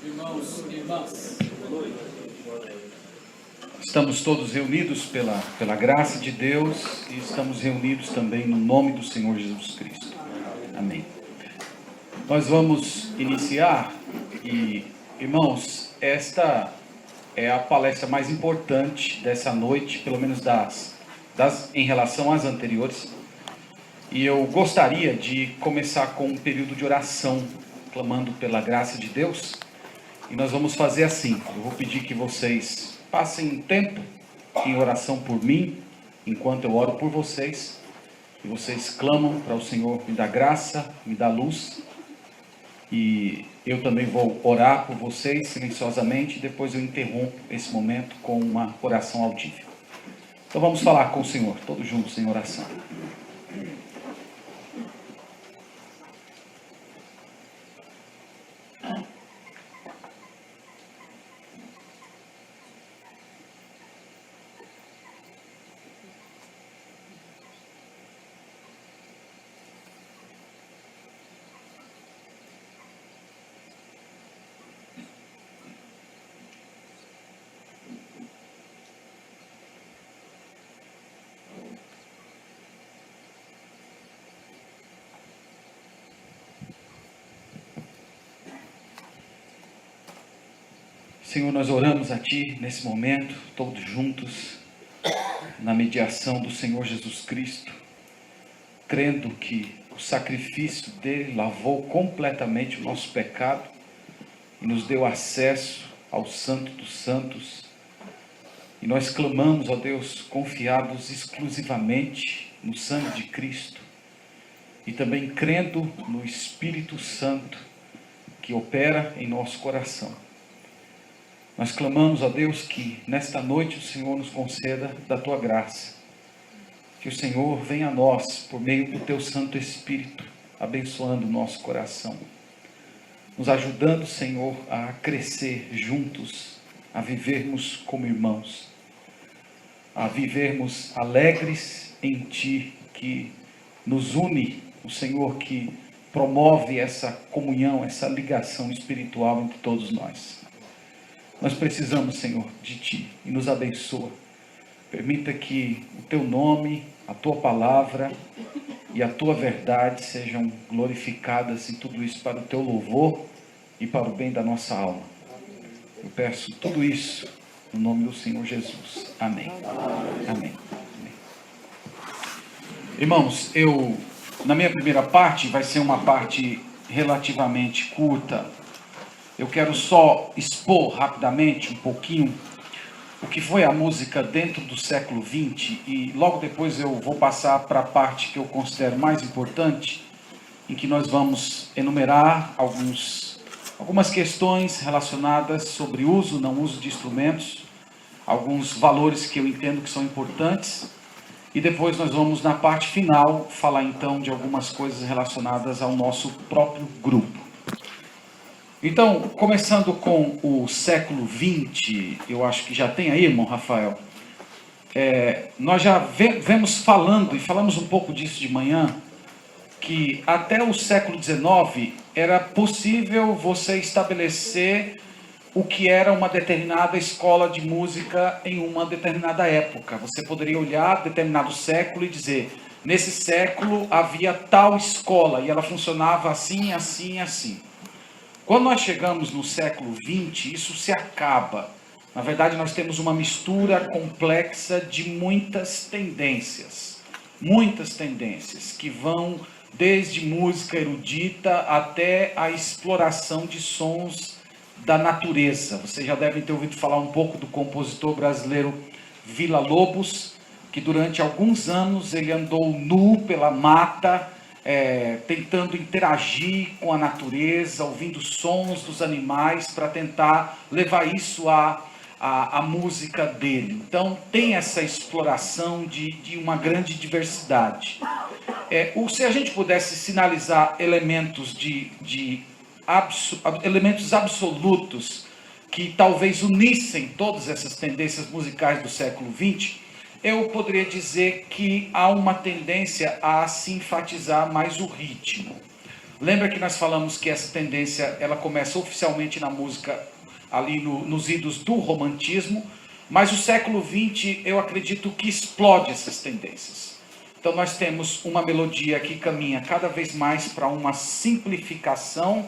Irmãos e irmãs, boa noite. Estamos todos reunidos pela graça de Deus e estamos reunidos também no nome do Senhor Jesus Cristo. Amém. Nós vamos iniciar e, irmãos, esta é a palestra mais importante dessa noite, pelo menos em relação às anteriores. E eu gostaria de começar com um período de oração, clamando pela graça de Deus. E nós vamos fazer assim, eu vou pedir que vocês passem um tempo em oração por mim, enquanto eu oro por vocês. E vocês clamam para o Senhor me dar graça, me dar luz. E eu também vou orar por vocês silenciosamente, e depois eu interrompo esse momento com uma oração audível. Então vamos falar com o Senhor, todos juntos em oração. Senhor, nós oramos a Ti nesse momento, todos juntos, na mediação do Senhor Jesus Cristo, crendo que o sacrifício dele lavou completamente o nosso pecado e nos deu acesso ao Santo dos Santos. E nós clamamos, ó Deus, confiados exclusivamente no sangue de Cristo e também crendo no Espírito Santo que opera em nosso coração. Nós clamamos a Deus que nesta noite o Senhor nos conceda da Tua graça. Que o Senhor venha a nós por meio do Teu Santo Espírito, abençoando o nosso coração. Nos ajudando, Senhor, a crescer juntos, a vivermos como irmãos. A vivermos alegres em Ti, que nos une, o Senhor que promove essa comunhão, essa ligação espiritual entre todos nós. Nós precisamos, Senhor, de Ti e nos abençoa. Permita que o Teu nome, a Tua palavra e a Tua verdade sejam glorificadas em tudo isso para o Teu louvor e para o bem da nossa alma. Eu peço tudo isso no nome do Senhor Jesus. Amém. Amém. Amém. Irmãos, na minha primeira parte, vai ser uma parte relativamente curta. Eu quero só expor rapidamente um pouquinho o que foi a música dentro do século XX e logo depois eu vou passar para a parte que eu considero mais importante, em que nós vamos enumerar algumas questões relacionadas sobre uso, não uso de instrumentos, alguns valores que eu entendo que são importantes e depois nós vamos na parte final falar então de algumas coisas relacionadas ao nosso próprio grupo. Então, começando com o século XX, eu acho que já tem aí, irmão Rafael, nós já vemos falando, e falamos um pouco disso de manhã, que até o século XIX era possível você estabelecer o que era uma determinada escola de música em uma determinada época. Você poderia olhar determinado século e dizer, nesse século havia tal escola, e ela funcionava assim, assim, assim. Quando nós chegamos no século XX, isso se acaba. Na verdade, nós temos uma mistura complexa de muitas tendências que vão desde música erudita até a exploração de sons da natureza. Vocês já devem ter ouvido falar um pouco do compositor brasileiro Villa-Lobos, que durante alguns anos ele andou nu pela mata, tentando interagir com a natureza, ouvindo sons dos animais para tentar levar isso à música dele. Então tem essa exploração de uma grande diversidade. Se a gente pudesse sinalizar elementos elementos absolutos que talvez unissem todas essas tendências musicais do século XX, eu poderia dizer que há uma tendência a se enfatizar mais o ritmo. Lembra que nós falamos que essa tendência ela começa oficialmente na música ali nos idos do romantismo, mas o século XX eu acredito que explode essas tendências. Então nós temos uma melodia que caminha cada vez mais para uma simplificação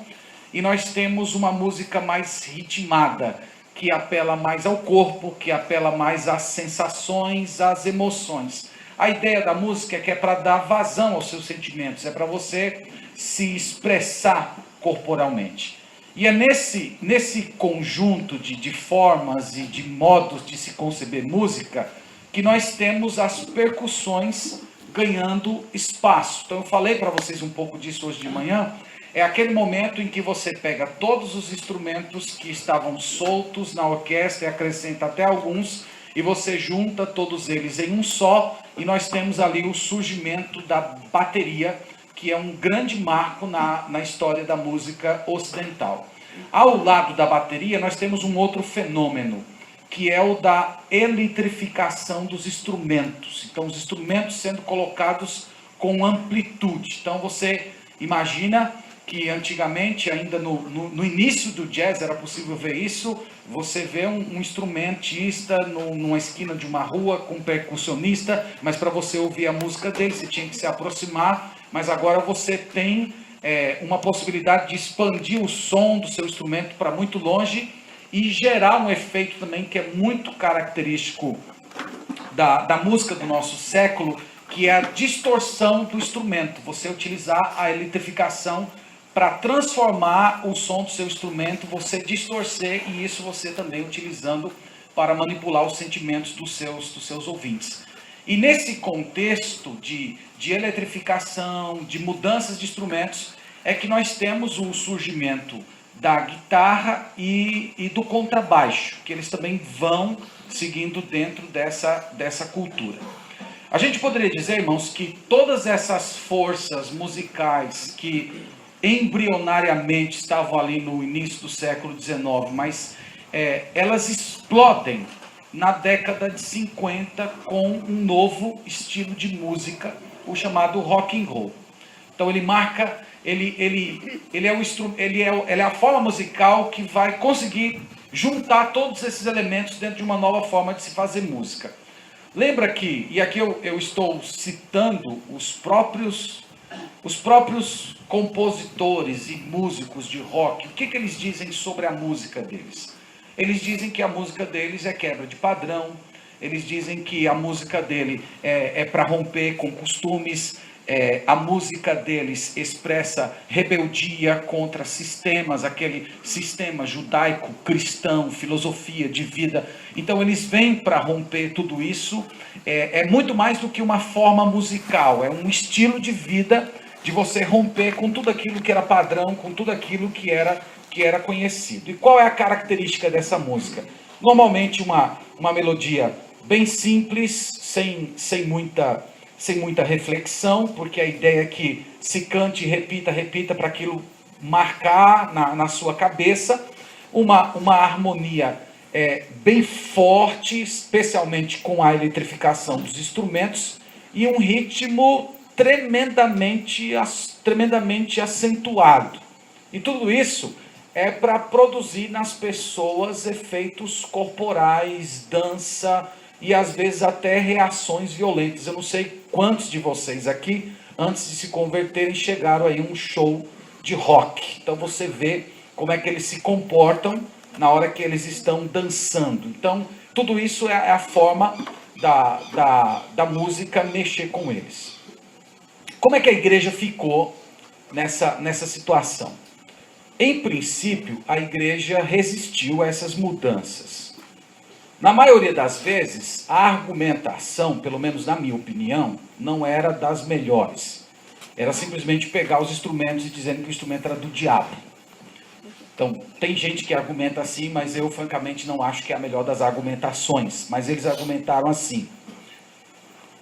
e nós temos uma música mais ritmada, que apela mais ao corpo, que apela mais às sensações, às emoções. A ideia da música é que é para dar vazão aos seus sentimentos, é para você se expressar corporalmente. E é nesse conjunto de formas e de modos de se conceber música que nós temos as percussões ganhando espaço. Então eu falei para vocês um pouco disso hoje de manhã. É aquele momento em que você pega todos os instrumentos que estavam soltos na orquestra e acrescenta até alguns, e você junta todos eles em um só, e nós temos ali o surgimento da bateria, que é um grande marco na história da música ocidental. Ao lado da bateria, nós temos um outro fenômeno, que é o da eletrificação dos instrumentos. Então, os instrumentos sendo colocados com amplitude. Então, você imagina que antigamente, ainda no início do jazz, era possível ver isso. Você vê um instrumentista numa esquina de uma rua com um percussionista, mas para você ouvir a música dele, você tinha que se aproximar. Mas agora você tem uma possibilidade de expandir o som do seu instrumento para muito longe e gerar um efeito também que é muito característico da música do nosso século, que é a distorção do instrumento. Você utilizar a eletrificação para transformar o som do seu instrumento, você distorcer, e isso você também utilizando para manipular os sentimentos dos seus ouvintes. E nesse contexto de eletrificação, de mudanças de instrumentos, é que nós temos o surgimento da guitarra e do contrabaixo, que eles também vão seguindo dentro dessa cultura. A gente poderia dizer, irmãos, que todas essas forças musicais que embrionariamente estavam ali no início do século XIX, mas elas explodem na década de 50 com um novo estilo de música, o chamado rock and roll. Então ele marca, ele é a forma musical que vai conseguir juntar todos esses elementos dentro de uma nova forma de se fazer música. Lembra que, e aqui eu estou citando os próprios compositores e músicos de rock, o que eles dizem sobre a música deles? Eles dizem que a música deles é quebra de padrão, eles dizem que a música dele é para romper com costumes, a música deles expressa rebeldia contra sistemas, aquele sistema judaico, cristão, filosofia de vida. Então eles vêm para romper tudo isso. É muito mais do que uma forma musical, é um estilo de vida de você romper com tudo aquilo que era padrão, com tudo aquilo que era conhecido. E qual é a característica dessa música? Normalmente uma melodia bem simples, sem muita reflexão, porque a ideia é que se cante e repita para aquilo marcar na sua cabeça. Uma harmonia bem forte, especialmente com a eletrificação dos instrumentos, e um ritmo tremendamente acentuado. E tudo isso é para produzir nas pessoas efeitos corporais, dança e às vezes até reações violentas. Eu não sei quantos de vocês aqui, antes de se converterem, chegaram aí a um show de rock. Então você vê como é que eles se comportam na hora que eles estão dançando. Então tudo isso é a forma da música mexer com eles. Como é que a igreja ficou nessa situação? Em princípio, a igreja resistiu a essas mudanças. Na maioria das vezes, a argumentação, pelo menos na minha opinião, não era das melhores. Era simplesmente pegar os instrumentos e dizendo que o instrumento era do diabo. Então, tem gente que argumenta assim, mas eu francamente não acho que é a melhor das argumentações. Mas eles argumentaram assim.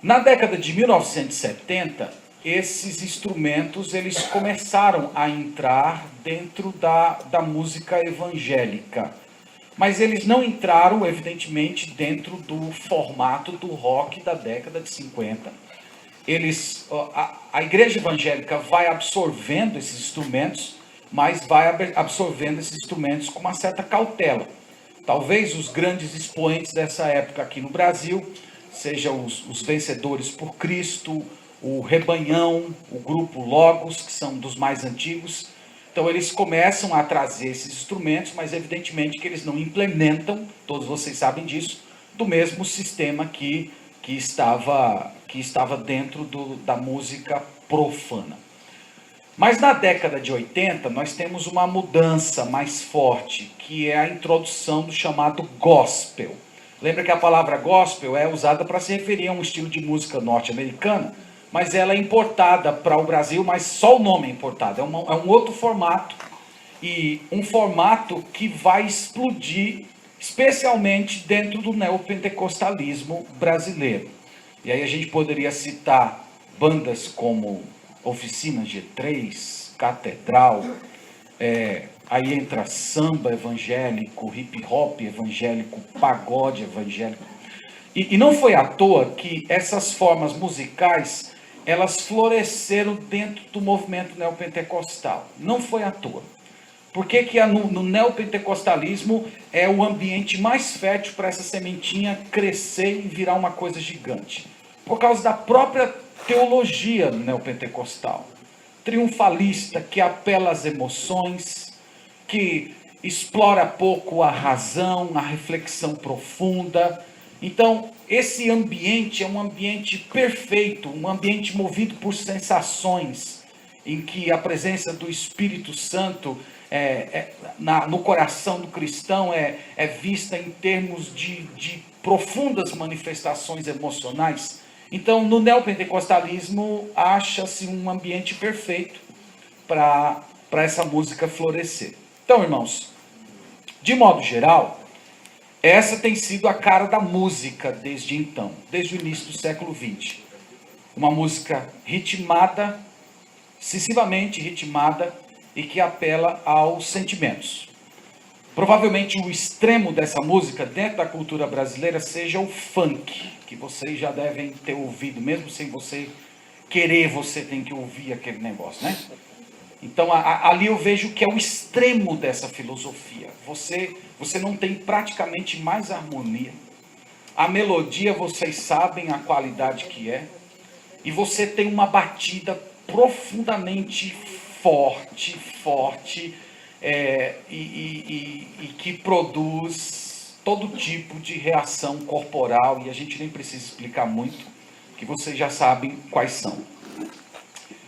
Na década de 1970, esses instrumentos eles começaram a entrar dentro da música evangélica. Mas eles não entraram, evidentemente, dentro do formato do rock da década de 50. a igreja evangélica vai absorvendo esses instrumentos, mas vai absorvendo esses instrumentos com uma certa cautela. Talvez os grandes expoentes dessa época aqui no Brasil sejam os Vencedores por Cristo, o Rebanhão, o grupo Logos, que são dos mais antigos. Então eles começam a trazer esses instrumentos, mas evidentemente que eles não implementam, todos vocês sabem disso, do mesmo sistema que estava dentro da música profana. Mas na década de 80, nós temos uma mudança mais forte, que é a introdução do chamado gospel. Lembra que a palavra gospel é usada para se referir a um estilo de música norte-americana, mas ela é importada para o Brasil, mas só o nome é importado. É um outro formato, e um formato que vai explodir, especialmente dentro do neopentecostalismo brasileiro. E aí a gente poderia citar bandas como Oficina G3, Catedral, aí entra samba evangélico, hip hop evangélico, pagode evangélico. E não foi à toa que essas formas musicais, elas floresceram dentro do movimento neopentecostal. Não foi à toa. Por que no neopentecostalismo é o ambiente mais fértil para essa sementinha crescer e virar uma coisa gigante? Por causa da própria teologia neopentecostal, triunfalista, que apela às emoções, que explora pouco a razão, a reflexão profunda. Então, esse ambiente é um ambiente perfeito, um ambiente movido por sensações, em que a presença do Espírito Santo no coração do cristão é vista em termos de profundas manifestações emocionais. Então, no neopentecostalismo, acha-se um ambiente perfeito para essa música florescer. Então, irmãos, de modo geral, essa tem sido a cara da música desde então, desde o início do século XX. Uma música ritmada, excessivamente ritmada, e que apela aos sentimentos. Provavelmente o extremo dessa música dentro da cultura brasileira seja o funk, que vocês já devem ter ouvido, mesmo sem você querer, você tem que ouvir aquele negócio, né? Então ali eu vejo que é o extremo dessa filosofia. Você não tem praticamente mais harmonia. A melodia, vocês sabem a qualidade que é, e você tem uma batida profundamente forte, e que produz todo tipo de reação corporal, e a gente nem precisa explicar muito, que vocês já sabem quais são.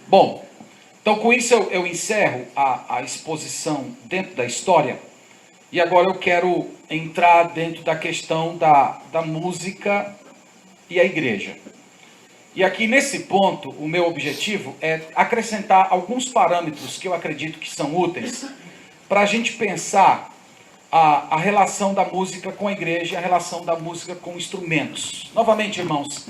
Bom, então com isso eu encerro a exposição dentro da história, e agora eu quero entrar dentro da questão da música e a igreja. E aqui nesse ponto, o meu objetivo é acrescentar alguns parâmetros que eu acredito que são úteis para a gente pensar a relação da música com a igreja e a relação da música com instrumentos. Novamente, irmãos,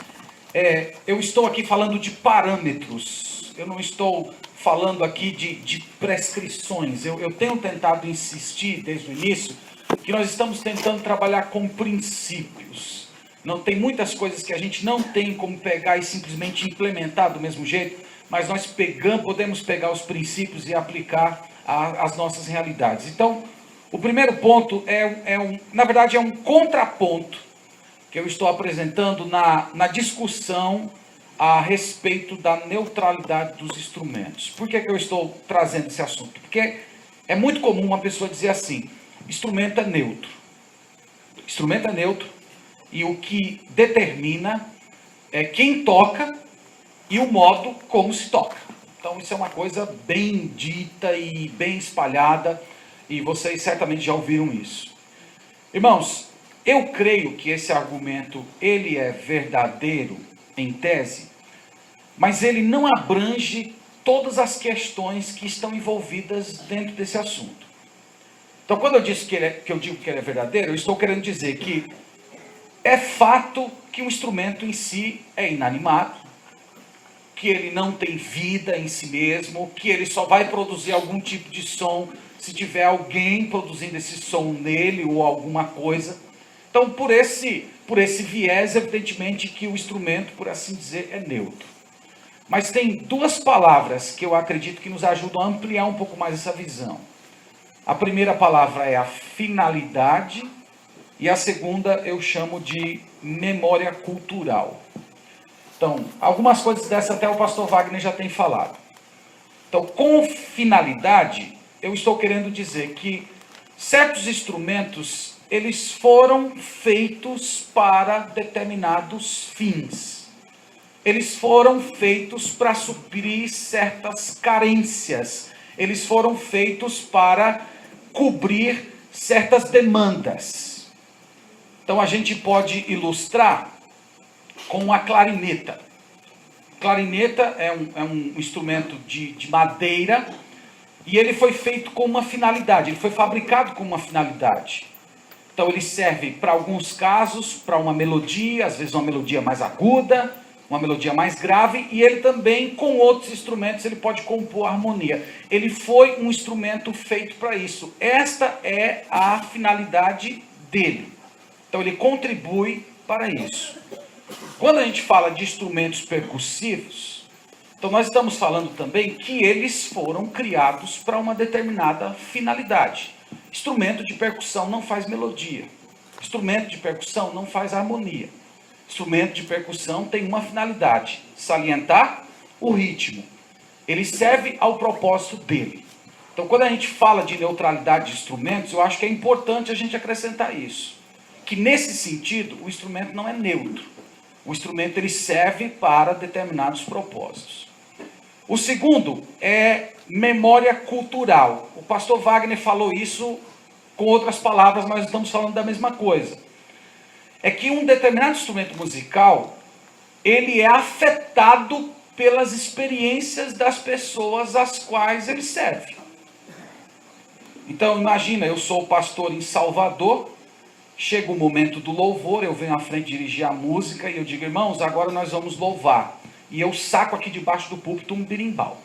eu estou aqui falando de parâmetros, eu não estou falando aqui de prescrições. Eu tenho tentado insistir desde o início que nós estamos tentando trabalhar com princípios. Não tem muitas coisas que a gente não tem como pegar e simplesmente implementar do mesmo jeito, mas nós podemos pegar os princípios e aplicar às nossas realidades. Então, o primeiro ponto na verdade, é um contraponto que eu estou apresentando na discussão a respeito da neutralidade dos instrumentos. Por que eu estou trazendo esse assunto? Porque é muito comum uma pessoa dizer assim: instrumento é neutro. Instrumento é neutro. E o que determina é quem toca e o modo como se toca. Então isso é uma coisa bem dita e bem espalhada, e vocês certamente já ouviram isso. Irmãos, eu creio que esse argumento ele é verdadeiro em tese, mas ele não abrange todas as questões que estão envolvidas dentro desse assunto. Então quando eu digo que ele é verdadeiro, eu estou querendo dizer que é fato que o instrumento em si é inanimado, que ele não tem vida em si mesmo, que ele só vai produzir algum tipo de som se tiver alguém produzindo esse som nele ou alguma coisa. Então, por esse viés, evidentemente que o instrumento, por assim dizer, é neutro. Mas tem duas palavras que eu acredito que nos ajudam a ampliar um pouco mais essa visão. A primeira palavra é a finalidade e a segunda eu chamo de memória cultural. Então, algumas coisas dessas até o pastor Wagner já tem falado. Então, com finalidade, eu estou querendo dizer que certos instrumentos, eles foram feitos para determinados fins. Eles foram feitos para suprir certas carências. Eles foram feitos para cobrir certas demandas. Então, a gente pode ilustrar com a clarineta. Clarineta é um instrumento de madeira e ele foi feito com uma finalidade, ele foi fabricado com uma finalidade. Então ele serve para alguns casos, para uma melodia, às vezes uma melodia mais aguda, uma melodia mais grave, e ele também, com outros instrumentos, ele pode compor harmonia. Ele foi um instrumento feito para isso. Esta é a finalidade dele. Então ele contribui para isso. Quando a gente fala de instrumentos percussivos, então nós estamos falando também que eles foram criados para uma determinada finalidade. Instrumento de percussão não faz melodia. Instrumento de percussão não faz harmonia. Instrumento de percussão tem uma finalidade: salientar o ritmo. Ele serve ao propósito dele. Então, quando a gente fala de neutralidade de instrumentos, eu acho que é importante a gente acrescentar isso. Que nesse sentido, o instrumento não é neutro. O instrumento ele serve para determinados propósitos. O segundo é memória cultural. O pastor Wagner falou isso com outras palavras, mas estamos falando da mesma coisa. É que um determinado instrumento musical, ele é afetado pelas experiências das pessoas às quais ele serve. Então, imagina, eu sou pastor em Salvador, chega o momento do louvor, eu venho à frente dirigir a música e eu digo: irmãos, agora nós vamos louvar. E eu saco aqui debaixo do púlpito um berimbau.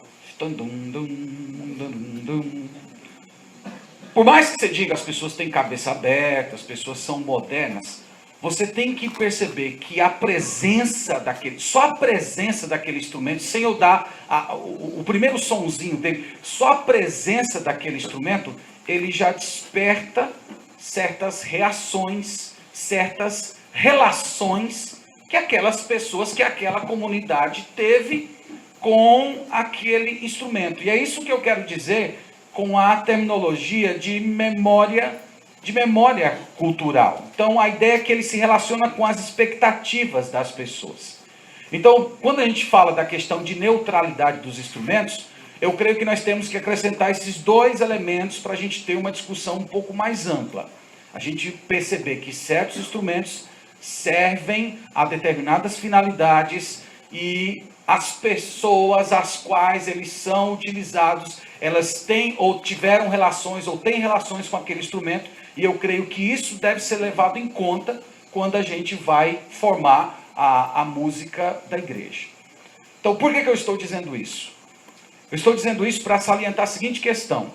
Por mais que você diga as pessoas têm cabeça aberta, as pessoas são modernas, você tem que perceber que a presença daquele, só a presença daquele instrumento, sem eu dar o primeiro sonzinho dele, só a presença daquele instrumento, ele já desperta certas reações, certas relações que aquelas pessoas, que aquela comunidade teve com aquele instrumento. E é isso que eu quero dizer com a terminologia de memória cultural. Então, a ideia é que ele se relaciona com as expectativas das pessoas. Então, quando a gente fala da questão de neutralidade dos instrumentos, eu creio que nós temos que acrescentar esses dois elementos para a gente ter uma discussão um pouco mais ampla. A gente perceber que certos instrumentos servem a determinadas finalidades e as pessoas às quais eles são utilizados, elas têm ou tiveram relações ou têm relações com aquele instrumento, e eu creio que isso deve ser levado em conta quando a gente vai formar a música da igreja. Então, por que eu estou dizendo isso? Eu estou dizendo isso para salientar a seguinte questão: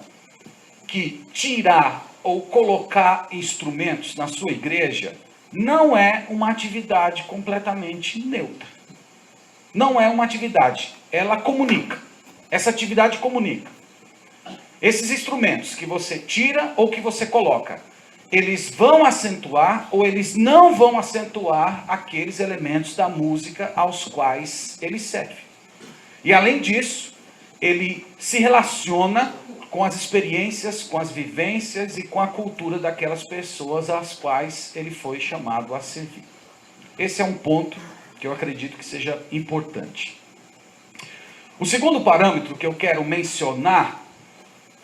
que tirar ou colocar instrumentos na sua igreja não é uma atividade completamente neutra. Não é uma atividade, ela comunica. Essa atividade comunica. Esses instrumentos que você tira ou que você coloca, eles vão acentuar ou eles não vão acentuar aqueles elementos da música aos quais ele serve. E além disso, ele se relaciona com as experiências, com as vivências e com a cultura daquelas pessoas às quais ele foi chamado a servir. Esse é um ponto que eu acredito que seja importante. O segundo parâmetro que eu quero mencionar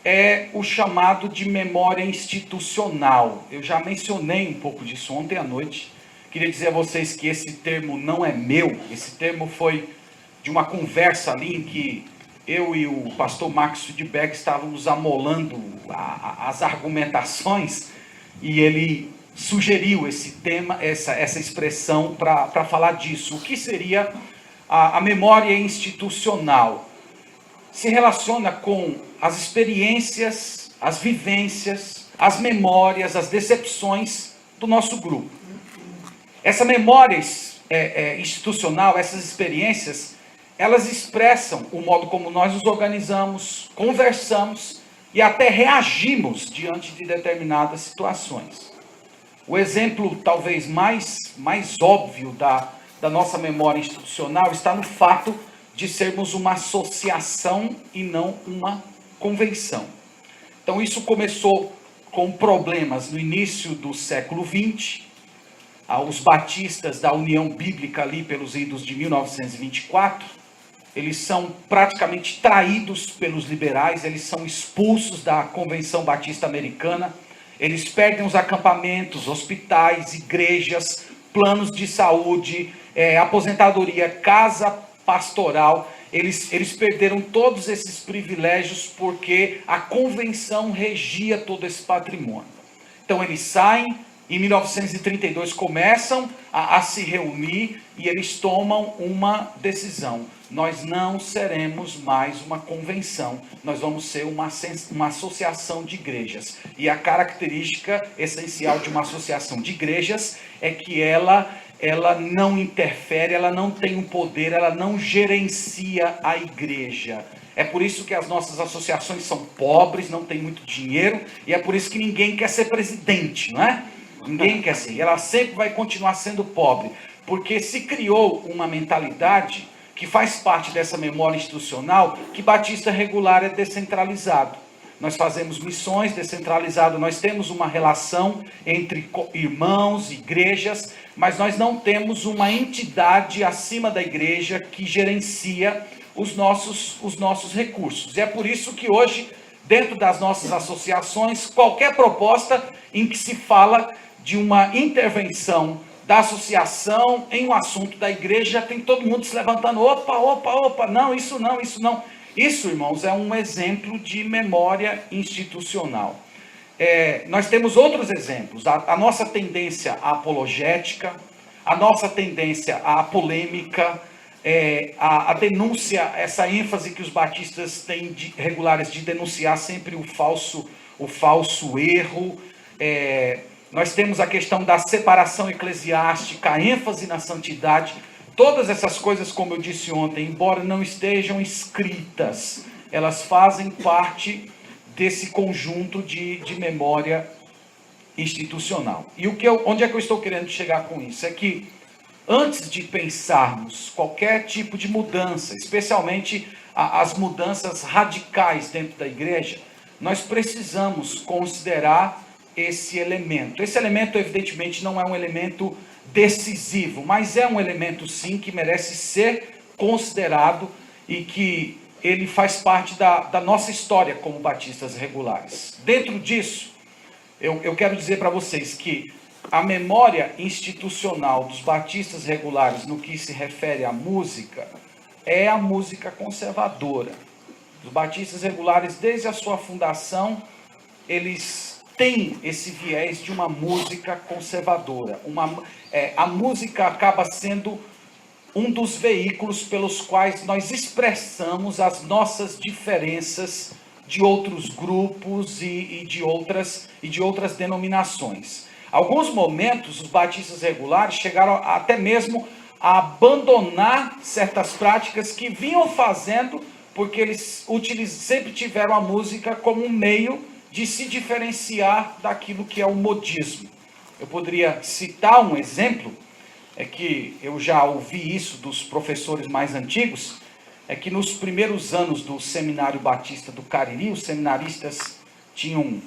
é o chamado de memória institucional. Eu já mencionei um pouco disso ontem à noite. Queria dizer a vocês que esse termo não é meu, esse termo foi de uma conversa ali em que eu e o pastor Max Sudberg estávamos amolando as argumentações e ele sugeriu esse tema, essa expressão para falar disso. O que seria a memória institucional? Se relaciona com as experiências, as vivências, as memórias, as decepções do nosso grupo. Essa memória institucional, essas experiências, elas expressam o modo como nós nos organizamos, conversamos e até reagimos diante de determinadas situações. O exemplo talvez mais óbvio da nossa memória institucional está no fato de sermos uma associação e não uma convenção. Então isso começou com problemas no início do século XX. Os batistas da União Bíblica ali pelos idos de 1924, eles são praticamente traídos pelos liberais, eles são expulsos da Convenção Batista Americana, eles perdem os acampamentos, hospitais, igrejas, planos de saúde, aposentadoria, casa pastoral. Eles perderam todos esses privilégios porque a convenção regia todo esse patrimônio. Então eles saem, em 1932 começam a se reunir e eles tomam uma decisão. Nós não seremos mais uma convenção, nós vamos ser uma associação de igrejas. E a característica essencial de uma associação de igrejas é que ela não interfere, ela não tem um poder, ela não gerencia a igreja. É por isso que as nossas associações são pobres, não tem muito dinheiro, e é por isso que ninguém quer ser presidente, não é? Ninguém quer ser, ela sempre vai continuar sendo pobre, porque se criou uma mentalidade que faz parte dessa memória institucional, que batista regular é descentralizado. Nós fazemos missões descentralizadas, nós temos uma relação entre irmãos, igrejas, mas nós não temos uma entidade acima da igreja que gerencia os nossos recursos. E é por isso que hoje, dentro das nossas associações, qualquer proposta em que se fala de uma intervenção da associação em um assunto da igreja, tem todo mundo se levantando, opa, não, isso não. Isso, irmãos, é um exemplo de memória institucional. Nós temos outros exemplos, a nossa tendência à apologética, a nossa tendência à polêmica, a denúncia, essa ênfase que os batistas têm regulares de denunciar sempre o falso erro. Nós temos a questão da separação eclesiástica, a ênfase na santidade. Todas essas coisas, como eu disse ontem, embora não estejam escritas, elas fazem parte desse conjunto de memória institucional. E onde é que eu estou querendo chegar com isso? É que antes de pensarmos qualquer tipo de mudança, especialmente as mudanças radicais dentro da igreja, nós precisamos considerar esse elemento. Esse elemento, evidentemente, não é um elemento decisivo, mas é um elemento, sim, que merece ser considerado e que ele faz parte da nossa história como batistas regulares. Dentro disso, eu quero dizer para vocês que a memória institucional dos batistas regulares no que se refere à música é a música conservadora. Os batistas regulares, desde a sua fundação, eles têm esse viés de uma música conservadora. A música acaba sendo um dos veículos pelos quais nós expressamos as nossas diferenças de outros grupos e de outras denominações. Alguns momentos, os batistas regulares chegaram até mesmo a abandonar certas práticas que vinham fazendo, porque eles sempre tiveram a música como um meio de se diferenciar daquilo que é o modismo. Eu poderia citar um exemplo, que eu já ouvi isso dos professores mais antigos, que nos primeiros anos do Seminário Batista do Cariri, os seminaristas tinham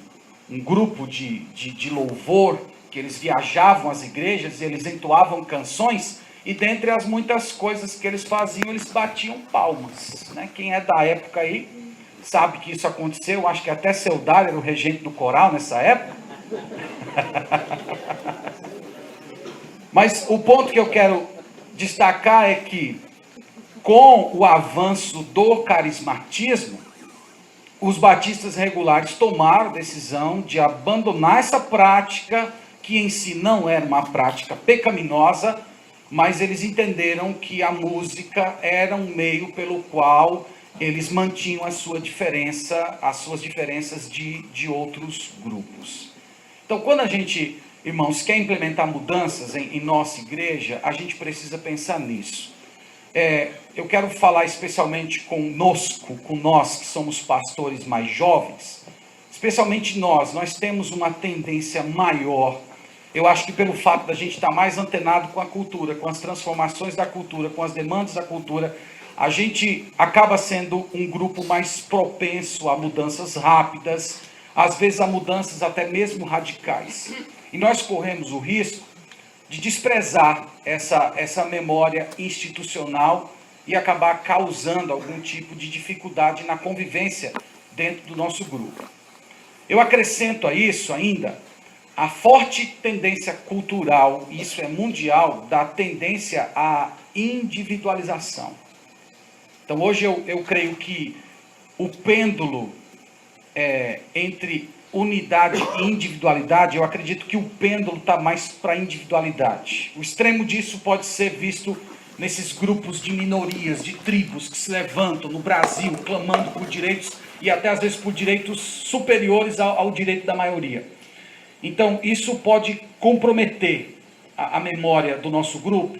um grupo de louvor, que eles viajavam às igrejas e eles entoavam canções, e dentre as muitas coisas que eles faziam, eles batiam palmas. Né? Quem é da época aí sabe que isso aconteceu, acho que até seu Dário era o regente do coral nessa época. Mas o ponto que eu quero destacar é que, com o avanço do carismatismo, os batistas regulares tomaram a decisão de abandonar essa prática, que em si não era uma prática pecaminosa, mas eles entenderam que a música era um meio pelo qual eles mantinham as suas diferenças de outros grupos. Então, quando a gente, irmãos, quer implementar mudanças em nossa igreja, a gente precisa pensar nisso. eu quero falar especialmente conosco, com nós que somos pastores mais jovens, especialmente nós temos uma tendência maior, eu acho que pelo fato da gente estar mais antenado com a cultura, com as transformações da cultura, com as demandas da cultura, a gente acaba sendo um grupo mais propenso a mudanças rápidas, às vezes a mudanças até mesmo radicais. E nós corremos o risco de desprezar essa memória institucional e acabar causando algum tipo de dificuldade na convivência dentro do nosso grupo. Eu acrescento a isso ainda a forte tendência cultural, e isso é mundial, da tendência à individualização. Então hoje eu creio que o pêndulo entre unidade e individualidade, eu acredito que o pêndulo está mais para a individualidade. O extremo disso pode ser visto nesses grupos de minorias, de tribos que se levantam no Brasil, clamando por direitos e até às vezes por direitos superiores ao direito da maioria. Então isso pode comprometer a memória do nosso grupo,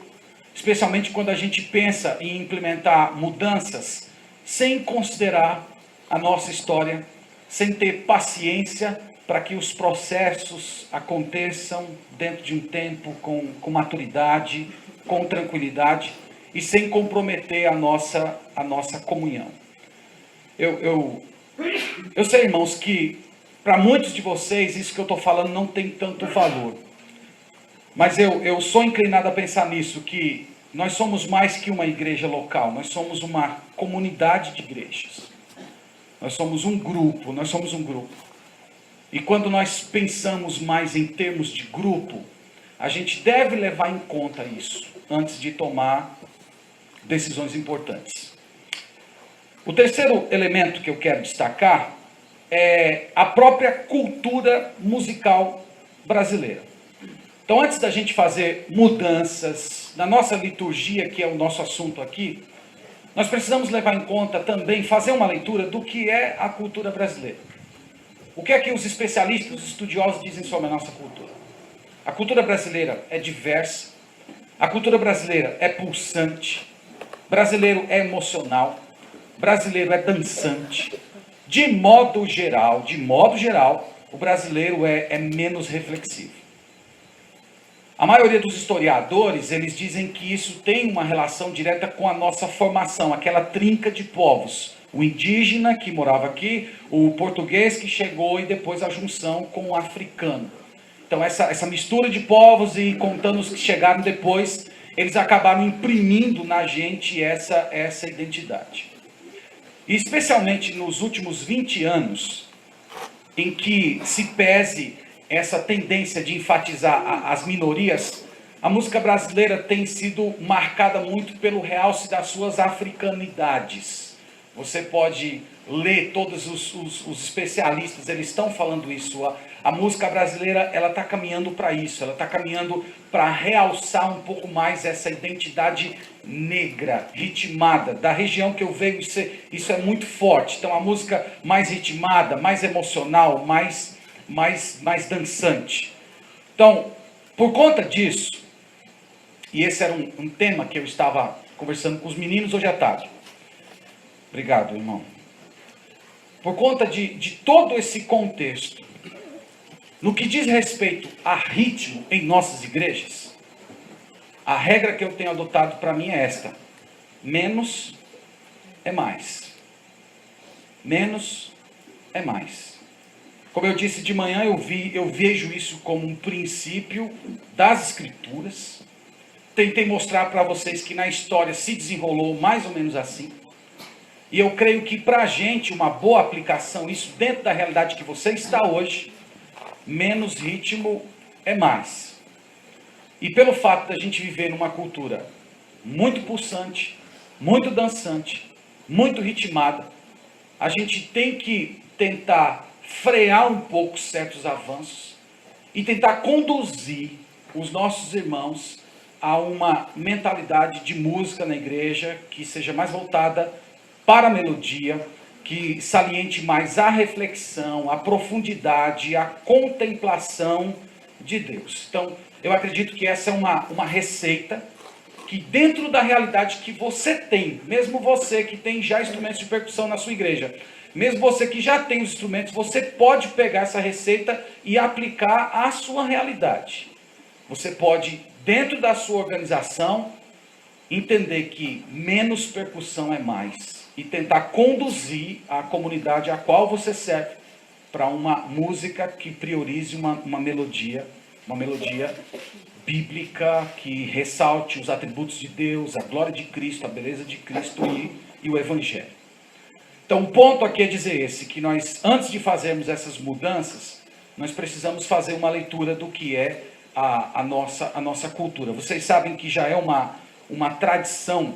especialmente quando a gente pensa em implementar mudanças sem considerar a nossa história, sem ter paciência para que os processos aconteçam dentro de um tempo com maturidade, com tranquilidade e sem comprometer a nossa comunhão. Eu sei, irmãos, que para muitos de vocês isso que eu estou falando não tem tanto valor. Mas eu sou inclinado a pensar nisso, que nós somos mais que uma igreja local, nós somos uma comunidade de igrejas. Nós somos um grupo. E quando nós pensamos mais em termos de grupo, a gente deve levar em conta isso, antes de tomar decisões importantes. O terceiro elemento que eu quero destacar é a própria cultura musical brasileira. Então, antes da gente fazer mudanças na nossa liturgia, que é o nosso assunto aqui, nós precisamos levar em conta também, fazer uma leitura do que é a cultura brasileira. O que é que os especialistas, os estudiosos dizem sobre a nossa cultura? A cultura brasileira é diversa, a cultura brasileira é pulsante, brasileiro é emocional, brasileiro é dançante. De modo geral, o brasileiro é menos reflexivo. A maioria dos historiadores, eles dizem que isso tem uma relação direta com a nossa formação, aquela trinca de povos. O indígena que morava aqui, o português que chegou e depois a junção com o africano. Então essa mistura de povos e contando os que chegaram depois, eles acabaram imprimindo na gente essa identidade. E especialmente nos últimos 20 anos, em que se pese essa tendência de enfatizar as minorias, a música brasileira tem sido marcada muito pelo realce das suas africanidades. Você pode ler, todos os especialistas, eles estão falando isso. A música brasileira, ela está caminhando para isso, ela está caminhando para realçar um pouco mais essa identidade negra, ritmada. Da região que eu venho, isso é muito forte. Então a música mais ritmada, mais emocional, mais dançante. Então, por conta disso, e esse era um tema que eu estava conversando com os meninos hoje à tarde. Obrigado, irmão. Por conta de todo esse contexto, no que diz respeito a ritmo em nossas igrejas, a regra que eu tenho adotado para mim é esta: menos é mais. Menos é mais. Como eu disse de manhã, eu vejo isso como um princípio das Escrituras. Tentei mostrar para vocês que na história se desenrolou mais ou menos assim. E eu creio que para a gente, uma boa aplicação, isso dentro da realidade que você está hoje, menos ritmo é mais. E pelo fato da gente viver numa cultura muito pulsante, muito dançante, muito ritmada, a gente tem que tentar frear um pouco certos avanços e tentar conduzir os nossos irmãos a uma mentalidade de música na igreja que seja mais voltada para a melodia, que saliente mais a reflexão, a profundidade, a contemplação de Deus. Então, eu acredito que essa é uma receita que dentro da realidade que você tem, mesmo você que tem já instrumentos de percussão na sua igreja, mesmo você que já tem os instrumentos, você pode pegar essa receita e aplicar à sua realidade. Você pode, dentro da sua organização, entender que menos percussão é mais e tentar conduzir a comunidade a qual você serve para uma música que priorize uma melodia bíblica, que ressalte os atributos de Deus, a glória de Cristo, a beleza de Cristo e o Evangelho. Então o ponto aqui é dizer esse, que nós, antes de fazermos essas mudanças, nós precisamos fazer uma leitura do que é a nossa cultura. Vocês sabem que já é uma tradição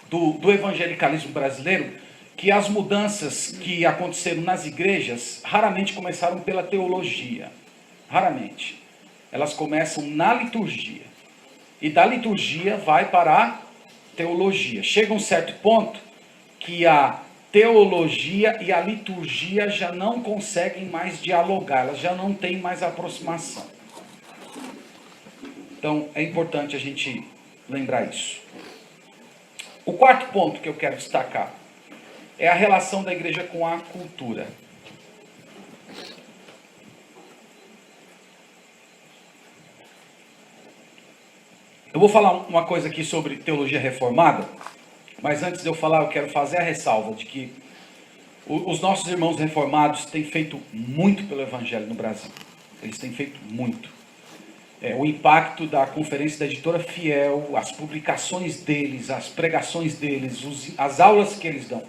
do evangelicalismo brasileiro, que as mudanças que aconteceram nas igrejas raramente começaram pela teologia. Raramente. Elas começam na liturgia. E da liturgia vai para a teologia. Chega um certo ponto que a teologia e a liturgia já não conseguem mais dialogar, elas já não têm mais aproximação. Então é importante a gente lembrar isso. O quarto ponto que eu quero destacar é a relação da igreja com a cultura. Eu vou falar uma coisa aqui sobre teologia reformada, mas antes de eu falar, eu quero fazer a ressalva de que os nossos irmãos reformados têm feito muito pelo evangelho no Brasil. Eles têm feito muito. O impacto da conferência da editora Fiel, as publicações deles, as pregações deles, as aulas que eles dão,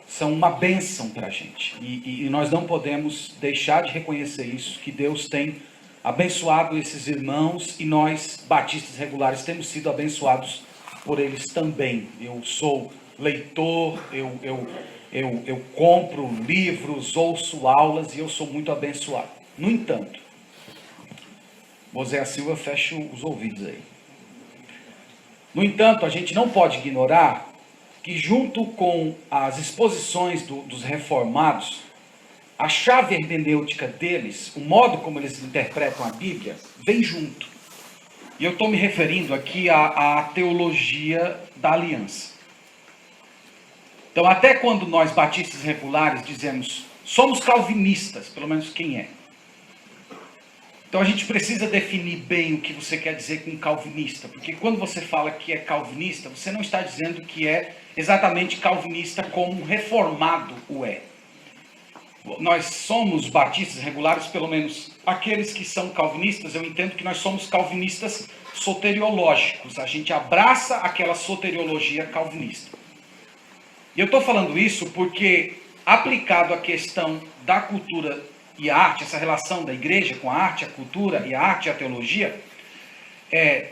são uma bênção para a gente. E nós não podemos deixar de reconhecer isso, que Deus tem abençoado esses irmãos e nós, batistas regulares, temos sido abençoados por eles também. Eu sou leitor, eu compro livros, ouço aulas e eu sou muito abençoado. No entanto, Mosé Silva, fecha os ouvidos aí. No entanto, a gente não pode ignorar que junto com as exposições dos reformados, a chave hermenêutica deles, o modo como eles interpretam a Bíblia, vem junto. E eu estou me referindo aqui à teologia da aliança. Então, até quando nós, batistas regulares, dizemos, somos calvinistas, pelo menos quem é? Então, a gente precisa definir bem o que você quer dizer com calvinista, porque quando você fala que é calvinista, você não está dizendo que é exatamente calvinista como um reformado o é. Nós somos batistas regulares, pelo menos aqueles que são calvinistas, eu entendo que nós somos calvinistas soteriológicos. A gente abraça aquela soteriologia calvinista. E eu estou falando isso porque, aplicado à questão da cultura e a arte, essa relação da igreja com a arte, a cultura e a arte e a teologia,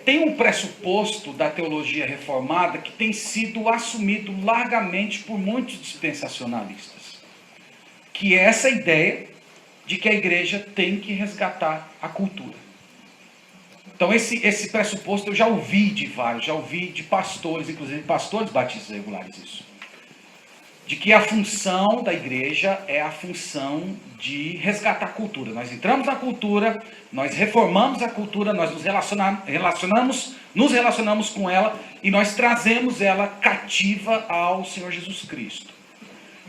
tem um pressuposto da teologia reformada que tem sido assumido largamente por muitos dispensacionalistas, que é essa ideia de que a igreja tem que resgatar a cultura. Então esse pressuposto eu já ouvi de vários, já ouvi de pastores, inclusive pastores batistas regulares isso. De que a função da igreja é a função de resgatar a cultura. Nós entramos na cultura, nós reformamos a cultura, nós nos relacionamos com ela e nós trazemos ela cativa ao Senhor Jesus Cristo.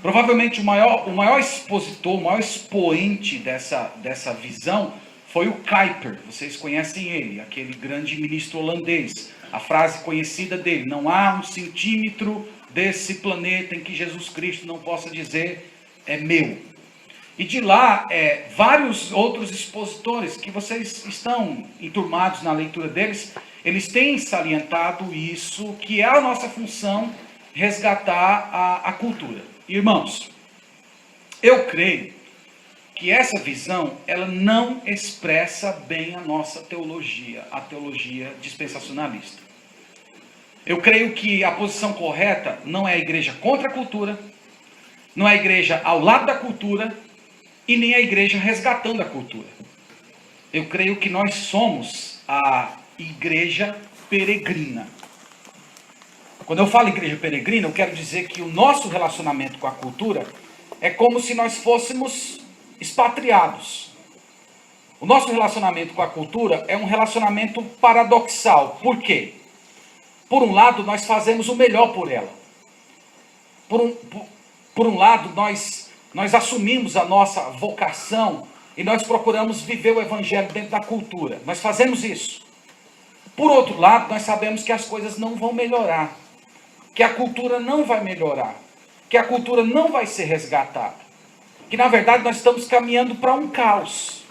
Provavelmente o maior expositor, o maior expoente dessa visão foi o Kuyper. Vocês conhecem ele, aquele grande ministro holandês. A frase conhecida dele, não há um centímetro desse planeta em que Jesus Cristo não possa dizer, é meu. E de lá, vários outros expositores que vocês estão enturmados na leitura deles, eles têm salientado isso, que é a nossa função, resgatar a cultura. Irmãos, eu creio que essa visão, ela não expressa bem a nossa teologia, a teologia dispensacionalista. Eu creio que a posição correta não é a igreja contra a cultura, não é a igreja ao lado da cultura e nem a igreja resgatando a cultura. Eu creio que nós somos a igreja peregrina. Quando eu falo igreja peregrina, eu quero dizer que o nosso relacionamento com a cultura é como se nós fôssemos expatriados. O nosso relacionamento com a cultura é um relacionamento paradoxal. Por quê? Por um lado, nós fazemos o melhor por ela. Por um lado, nós assumimos a nossa vocação e nós procuramos viver o evangelho dentro da cultura. Nós fazemos isso. Por outro lado, nós sabemos que as coisas não vão melhorar, que a cultura não vai melhorar, que a cultura não vai ser resgatada, que na verdade nós estamos caminhando para um caos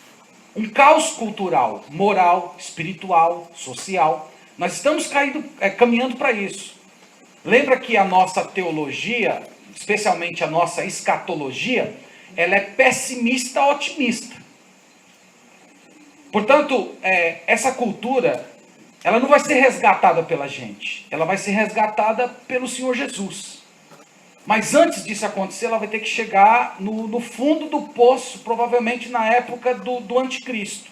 cultural, moral, espiritual, social. Nós estamos caminhando para isso. Lembra que a nossa teologia, especialmente a nossa escatologia, ela é pessimista otimista. Portanto, essa cultura, ela não vai ser resgatada pela gente, ela vai ser resgatada pelo Senhor Jesus. Mas antes disso acontecer, ela vai ter que chegar no fundo do poço, provavelmente na época do anticristo.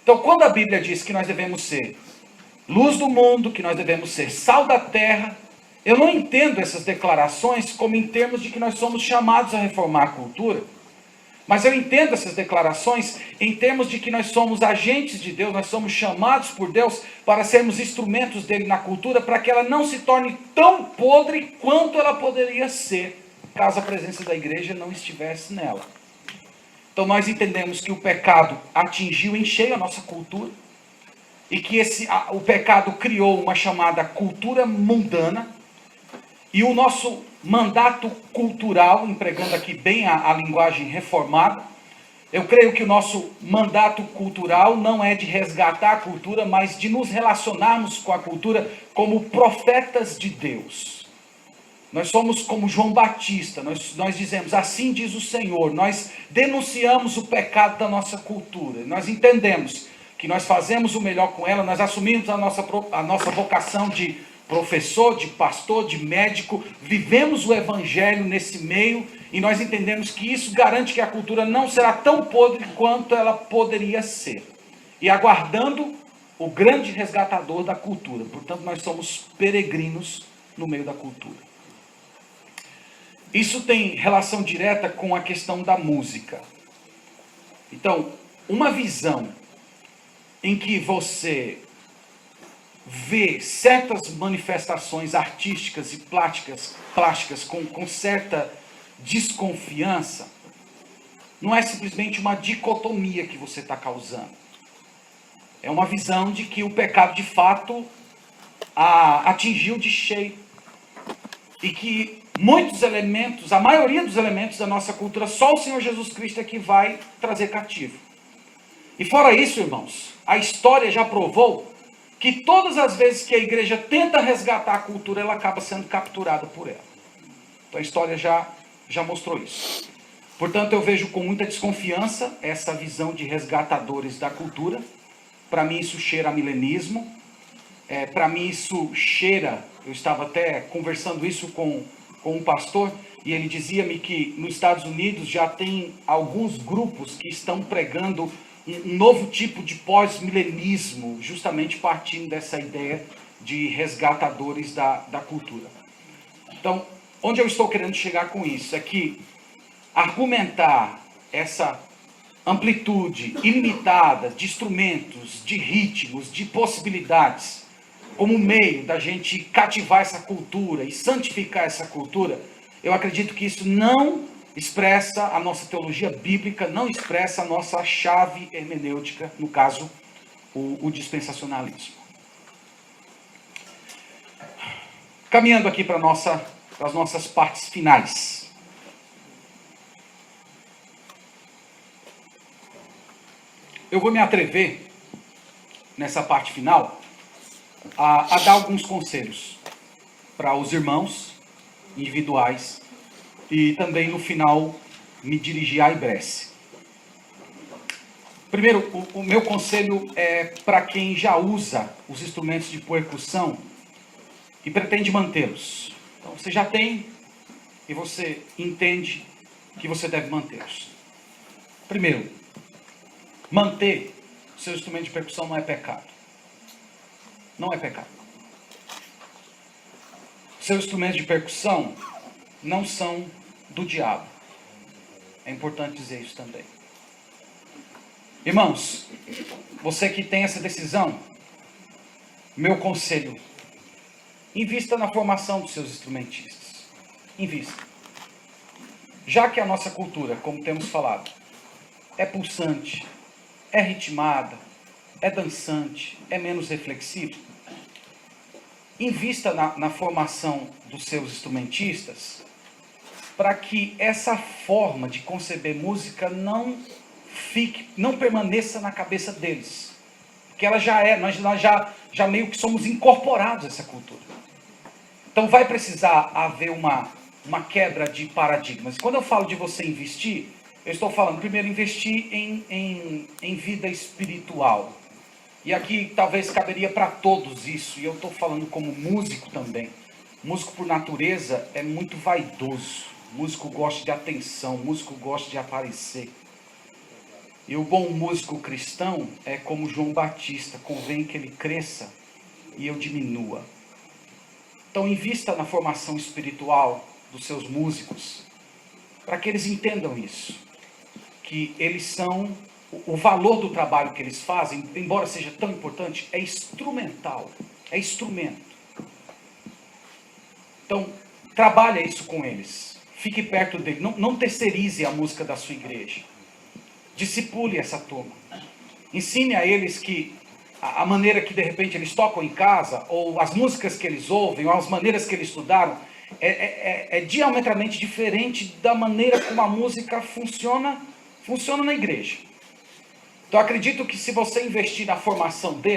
Então, quando a Bíblia diz que nós devemos ser luz do mundo, que nós devemos ser sal da terra, eu não entendo essas declarações como em termos de que nós somos chamados a reformar a cultura, mas eu entendo essas declarações em termos de que nós somos agentes de Deus, nós somos chamados por Deus para sermos instrumentos dele na cultura, para que ela não se torne tão podre quanto ela poderia ser, caso a presença da igreja não estivesse nela. Então nós entendemos que o pecado atingiu em cheio a nossa cultura, e que o pecado criou uma chamada cultura mundana, e o nosso mandato cultural, empregando aqui bem a linguagem reformada, eu creio que o nosso mandato cultural não é de resgatar a cultura, mas de nos relacionarmos com a cultura como profetas de Deus. Nós somos como João Batista, nós dizemos, assim diz o Senhor, nós denunciamos o pecado da nossa cultura, nós entendemos que nós fazemos o melhor com ela, nós assumimos a nossa vocação de professor, de pastor, de médico, vivemos o evangelho nesse meio e nós entendemos que isso garante que a cultura não será tão podre quanto ela poderia ser. E aguardando o grande resgatador da cultura. Portanto, nós somos peregrinos no meio da cultura. Isso tem relação direta com a questão da música. Então, uma visão em que você vê certas manifestações artísticas e plásticas com certa desconfiança, não é simplesmente uma dicotomia que você está causando. É uma visão de que o pecado de fato atingiu de cheio. E que muitos elementos, a maioria dos elementos da nossa cultura, só o Senhor Jesus Cristo é que vai trazer cativo. E fora isso, irmãos, a história já provou que todas as vezes que a igreja tenta resgatar a cultura, ela acaba sendo capturada por ela. Então a história já mostrou isso. Portanto, eu vejo com muita desconfiança essa visão de resgatadores da cultura. Para mim isso cheira a milenismo. Para mim isso cheira, eu estava até conversando isso com um pastor, e ele dizia-me que nos Estados Unidos já tem alguns grupos que estão pregando um novo tipo de pós-milenismo, justamente partindo dessa ideia de resgatadores da cultura. Então, onde eu estou querendo chegar com isso é que argumentar essa amplitude ilimitada de instrumentos, de ritmos, de possibilidades, como meio da gente cativar essa cultura e santificar essa cultura, eu acredito que isso não expressa a nossa teologia bíblica, não expressa a nossa chave hermenêutica, no caso, o dispensacionalismo. Caminhando aqui para as nossas partes finais. Eu vou me atrever, nessa parte final, a dar alguns conselhos para os irmãos individuais e também no final me dirigir à Ibresse. Primeiro, o meu conselho é para quem já usa os instrumentos de percussão e pretende mantê-los. Então você já tem e você entende que você deve mantê-los. Primeiro, manter o seu instrumento de percussão não é pecado. Não é pecado. Seus instrumentos de percussão não são do diabo. É importante dizer isso também. Irmãos, você que tem essa decisão, meu conselho Invista na formação dos seus instrumentistas. Invista. Já que a nossa cultura, como temos falado, é pulsante, é ritmada, é dançante, é menos reflexiva, invista na formação dos seus instrumentistas para que essa forma de conceber música não permaneça na cabeça deles. Porque ela já é, nós já meio que somos incorporados a essa cultura. Então vai precisar haver uma quebra de paradigmas. Quando eu falo de você investir, eu estou falando primeiro investir em vida espiritual. E aqui talvez caberia para todos isso, e eu estou falando como músico também. Músico por natureza é muito vaidoso. Músico gosta de atenção, músico gosta de aparecer. E o bom músico cristão é como João Batista, convém que ele cresça e eu diminua. Então invista na formação espiritual dos seus músicos, para que eles entendam isso, que eles são, o valor do trabalho que eles fazem, embora seja tão importante, é instrumental, é instrumento. Então, trabalha isso com eles, fique perto deles, não terceirize a música da sua igreja, discipule essa turma, ensine a eles que a maneira que de repente eles tocam em casa, ou as músicas que eles ouvem, ou as maneiras que eles estudaram, é diametralmente diferente da maneira como a música funciona na igreja. Então acredito que se você investir na formação deles,